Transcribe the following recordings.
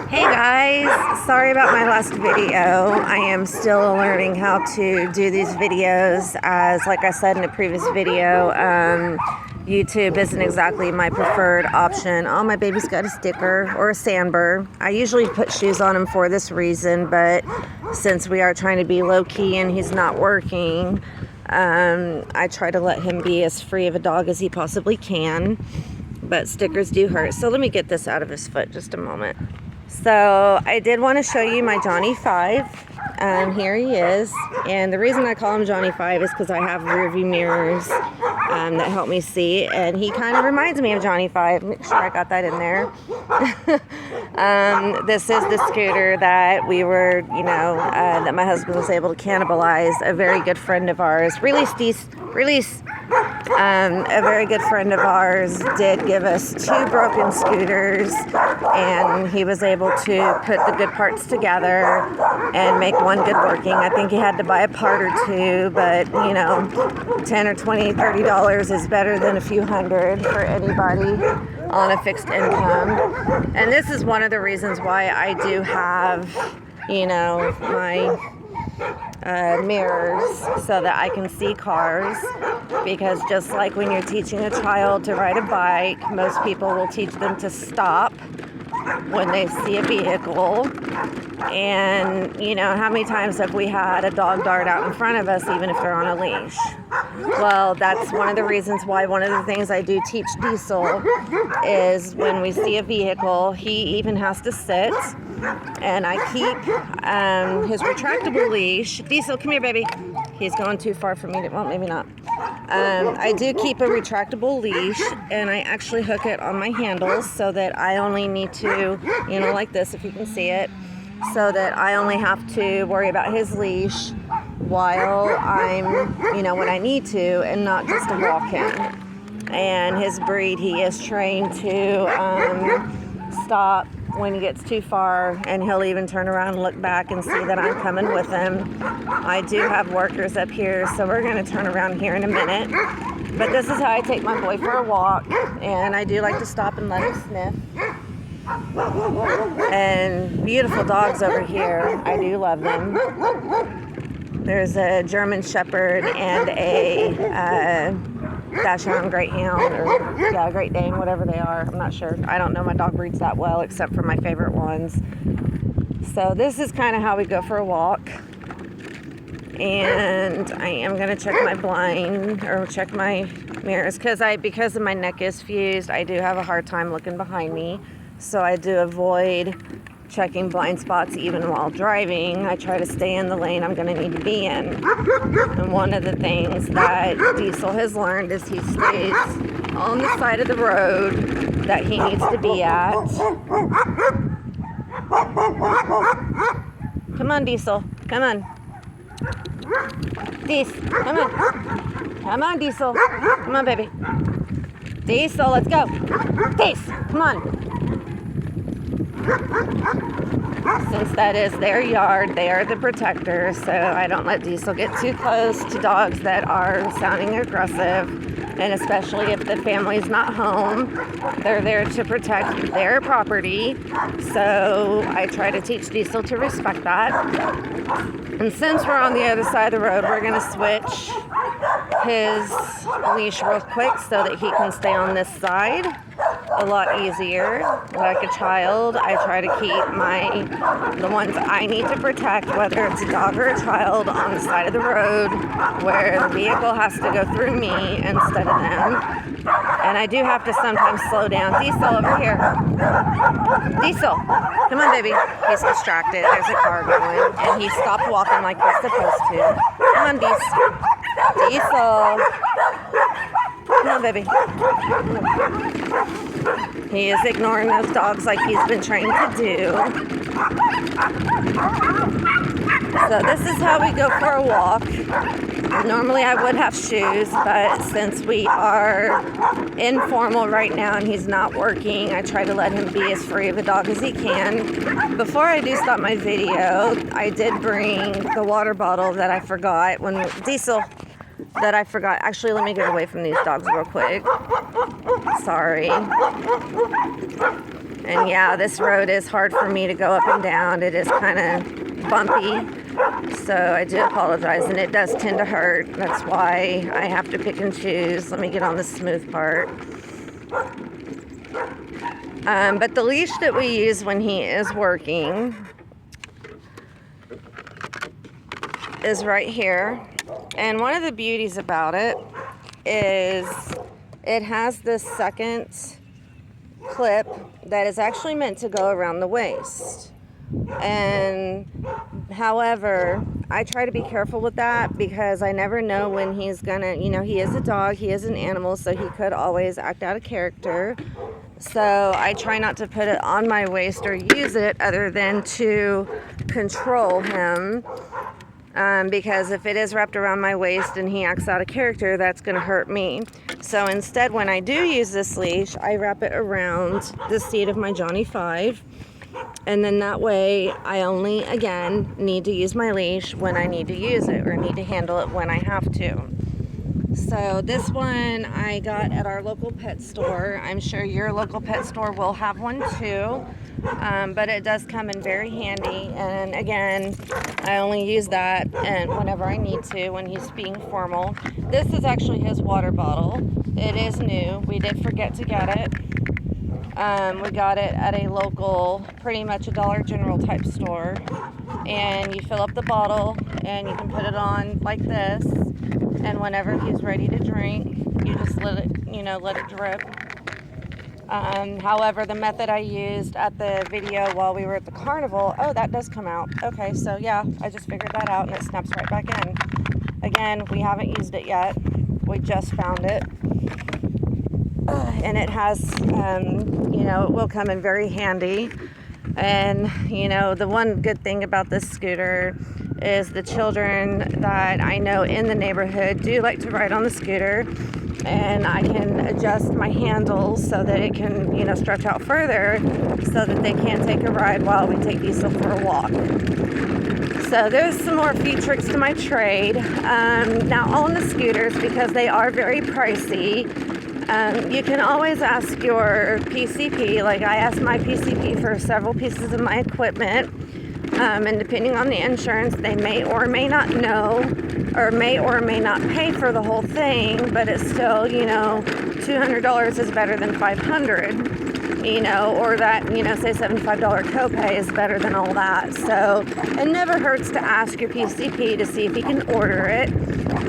Hey guys, sorry about my last video. I am still learning how to do these videos, as like I said in a previous video, YouTube isn't exactly my preferred option. Oh, my baby's got a sticker or a sandbur. I usually put shoes on him for this reason, but since we are trying to be low-key and he's not working, I try to let him be as free of a dog as he possibly can. But stickers do hurt. So let me get this out of his foot just a moment. So I did want to show you my Johnny 5. Here he is. And the reason I call him Johnny 5 is because I have rear view mirrors that help me see. And he kind of reminds me of Johnny 5. Make sure I got that in there. This is the scooter that we were, that my husband was able to cannibalize. A very good friend of ours. Release. A very good friend of ours did give us 2 broken scooters, and he was able to put the good parts together and make one good working. I think he had to buy a part or 2, but $10 or $20, $30 is better than a few hundred for anybody on a fixed income. And this is one of the reasons why I do have, my mirrors, so that I can see cars, because just like when you're teaching a child to ride a bike, most people will teach them to stop when they see a vehicle. And how many times have we had a dog dart out in front of us even if they're on a leash? Well, that's one of the reasons why one of the things I do teach Diesel is when we see a vehicle, he even has to sit, and I keep his retractable leash. Diesel, come here, baby. He's going too far for me to, well, maybe not. I do keep a retractable leash, and I actually hook it on my handles so that I only need to, like this, if you can see it, so that I only have to worry about his leash while I'm, when I need to, and not just to walk him. And his breed, he is trained to stop when he gets too far, and he'll even turn around and look back and see that I'm coming with him. I do have workers up here, so we're going to turn around here in a minute. But this is how I take my boy for a walk, and I do like to stop and let him sniff. And beautiful dogs over here. I do love them. There's a German Shepherd and a Dachshund Greyhound, or Great Dane, whatever they are. I'm not sure. I don't know my dog breeds that well, except for my favorite ones. So this is kind of how we go for a walk. And I am going to check my blind, or check my mirrors, because of my neck is fused, I do have a hard time looking behind me. So I do avoid checking blind spots even while driving. I try to stay in the lane I'm going to need to be in. And one of the things that Diesel has learned is he stays on the side of the road that he needs to be at. Come on, Diesel. Come on. Come on. Come on, Diesel. Come on, baby. Diesel, let's go. Come on. Since that is their yard, they are the protectors, so I don't let Diesel get too close to dogs that are sounding aggressive, and especially if the family's not home, they're there to protect their property, so I try to teach Diesel to respect that. And since we're on the other side of the road, we're going to switch his leash real quick so that he can stay on this side. A lot easier. Like a child, I try to keep the ones I need to protect, whether it's a dog or a child, on the side of the road where the vehicle has to go through me instead of them. And I do have to sometimes slow down. Diesel, over here. Diesel, come on, baby. He's distracted. There's a car going, and he stopped walking like he's supposed to. Come on, Diesel. Come on, baby. He is ignoring those dogs like he's been trained to do. So this is how we go for a walk. Normally I would have shoes, but since we are informal right now and he's not working, I try to let him be as free of a dog as he can. Before I do stop my video, I did bring the water bottle that I forgot when Diesel. Actually, let me get away from these dogs real quick. Sorry. And yeah, this road is hard for me to go up and down. It is kind of bumpy. So I do apologize, and it does tend to hurt. That's why I have to pick and choose. Let me get on the smooth part. But the leash that we use when he is working is right here. And one of the beauties about it is it has this second clip that is actually meant to go around the waist. And however, I try to be careful with that because I never know when he's gonna, he is a dog, he is an animal, so he could always act out of character. So I try not to put it on my waist or use it other than to control him. Because if it is wrapped around my waist and he acts out of character, that's going to hurt me. So instead, when I do use this leash, I wrap it around the seat of my Johnny 5. And then that way, I only, again, need to use my leash when I need to use it or need to handle it when I have to. So this one I got at our local pet store. I'm sure your local pet store will have one too. But it does come in very handy, and again, I only use that and whenever I need to when he's being formal. This is actually his water bottle. It is new. We did forget to get it. We got it at a local, pretty much a Dollar General type store, and you fill up the bottle and you can put it on like this, and whenever he's ready to drink, you just let it drip. However, the method I used at the video while we were at the carnival, oh, that does come out. Okay, so yeah, I just figured that out and it snaps right back in. Again, we haven't used it yet. We just found it. And it has, it will come in very handy. And, the one good thing about this scooter is the children that I know in the neighborhood do like to ride on the scooter. And I can adjust my handles so that it can, stretch out further so that they can take a ride while we take Diesel for a walk. So there's some more few tricks to my trade. Now on the scooters, because they are very pricey, you can always ask your PCP. Like I asked my PCP for several pieces of my equipment. And depending on the insurance, they may or may not know or may not pay for the whole thing, but it's still, $200 is better than $500, or that, say $75 copay is better than all that. So it never hurts to ask your PCP to see if he can order it.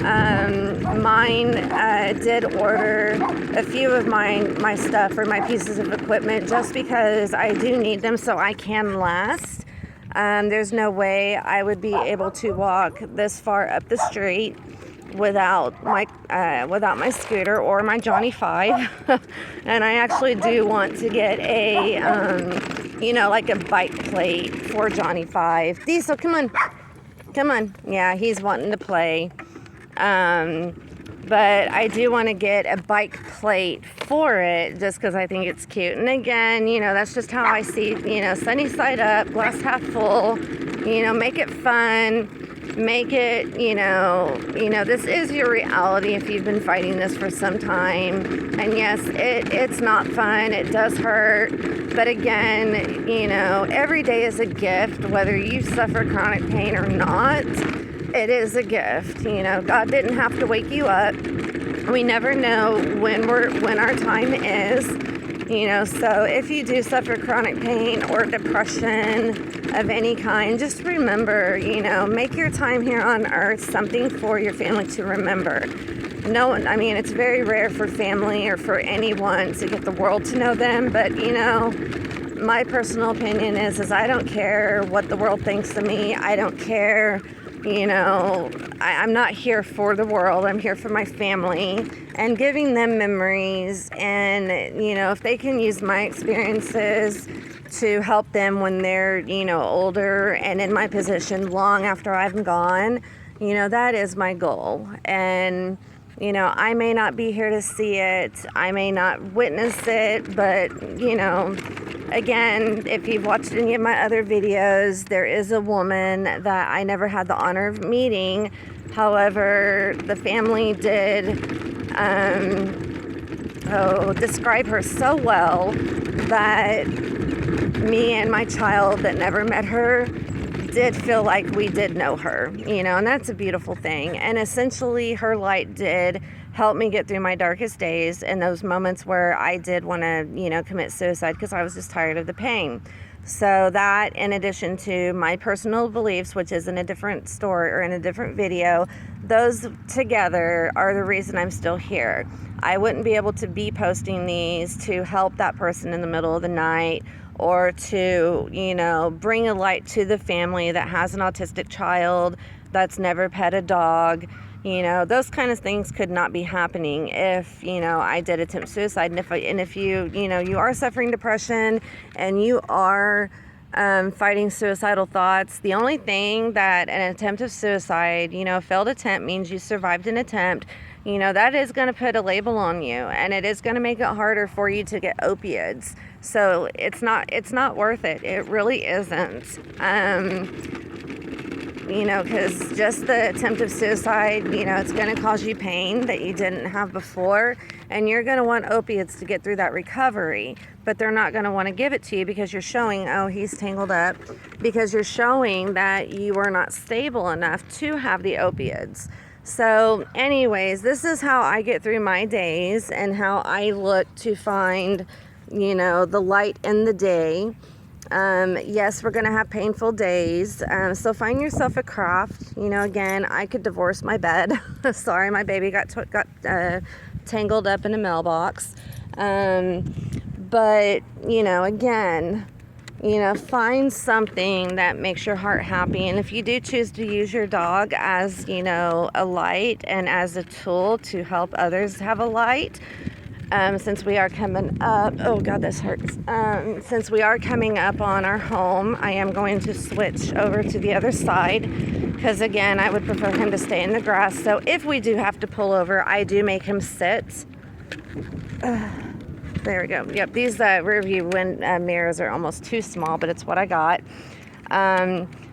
Mine did order a few of my stuff or my pieces of equipment just because I do need them so I can last. There's no way I would be able to walk this far up the street without my scooter or my Johnny 5. And I actually do want to get a like a bike plate for Johnny 5. Diesel, come on. Yeah, he's wanting to play. But I do want to get a bike plate for it just because I think it's cute. And again, that's just how I see, sunny side up, glass half full, make it fun, make it, this is your reality if you've been fighting this for some time. And yes, it's not fun. It does hurt. But again, every day is a gift, whether you suffer chronic pain or not. It is a gift. God didn't have to wake you up. We never know when our time is. So if you do suffer chronic pain or depression of any kind, just remember, make your time here on earth something for your family to remember. It's very rare for family or for anyone to get the world to know them, but my personal opinion is I don't care what the world thinks of me. I don't care. I'm not here for the world. I'm here for my family and giving them memories. And, if they can use my experiences to help them when they're, older and in my position long after I'm gone, that is my goal. And, I may not be here to see it. I may not witness it, but, again, if you've watched any of my other videos, there is a woman that I never had the honor of meeting. However, the family did describe her so well that me and my child that never met her did feel like we did know her, you know, and that's a beautiful thing. And essentially her light did help me get through my darkest days and those moments where I did want to, you know, commit suicide because I was just tired of the pain. So that, in addition to my personal beliefs, which is in a different story or in a different video, those together are the reason I'm still here. I wouldn't be able to be posting these to help that person in the middle of the night, or to, you know, bring a light to the family that has an autistic child that's never pet a dog. You know, those kind of things could not be happening if, you know, I did attempt suicide. And if you, you know, you are suffering depression and you are fighting suicidal thoughts, the only thing that an attempt of suicide, you know, failed attempt means you survived an attempt, you know, that is going to put a label on you, and it is going to make it harder for you to get opioids. So it's not worth it. It really isn't. You know, because just the attempt of suicide, you know, it's going to cause you pain that you didn't have before, and you're going to want opiates to get through that recovery, but they're not going to want to give it to you because you're showing, oh, he's tangled up, because you're showing that you are not stable enough to have the opiates. So anyways, this is how I get through my days and how I look to find, you know, the light in the day. Yes, we're going to have painful days. So find yourself a craft. You know, again, I could divorce my bed. Sorry, my baby got tangled up in a mailbox. But, you know, again, you know, find something that makes your heart happy. And if you do choose to use your dog as, you know, a light and as a tool to help others have a light, since we are coming up, oh God, this hurts. Since we are coming up on our home, I am going to switch over to the other side because, again, I would prefer him to stay in the grass. So if we do have to pull over, I do make him sit. There we go. Yep, these rear view mirrors are almost too small, but it's what I got.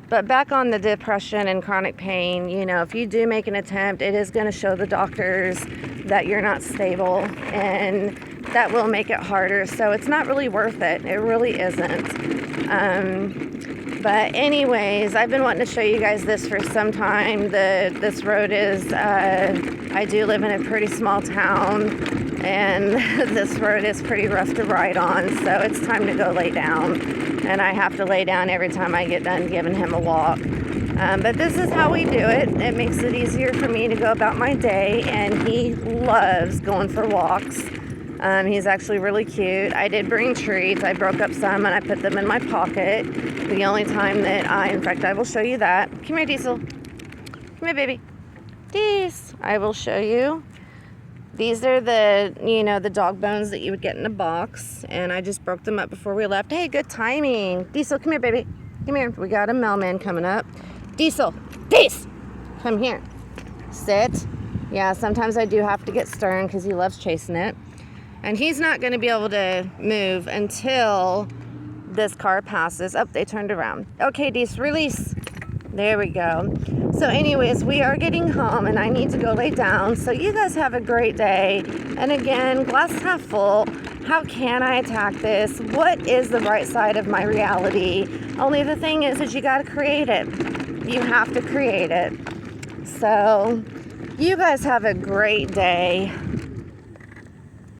But back on the depression and chronic pain, you know, if you do make an attempt, it is going to show the doctors that you're not stable, and that will make it harder. So it's not really worth it. It really isn't. But anyways, I've been wanting to show you guys this for some time. This road is, I do live in a pretty small town, and this road is pretty rough to ride on. So it's time to go lay down. And I have to lay down every time I get done giving him a walk. But this is how we do it. It makes it easier for me to go about my day, and he loves going for walks. He's actually really cute. I did bring treats. I broke up some and I put them in my pocket. The only time that in fact, I will show you that. Come here, Diesel. Come here, baby. Dees. I will show you. These are the, you know, the dog bones that you would get in a box, and I just broke them up before we left. Hey, good timing. Diesel, come here, baby. Come here. We got a mailman coming up. Diesel, Dees, come here. Sit. Yeah, sometimes I do have to get stern because he loves chasing it. And he's not going to be able to move until this car passes. Oh, they turned around. Okay, Dees, release. There we go. So anyways, we are getting home and I need to go lay down. So you guys have a great day. And again, glass half full. How can I attack this? What is the right side of my reality? Only the thing is you got to create it. You have to create it. So you guys have a great day.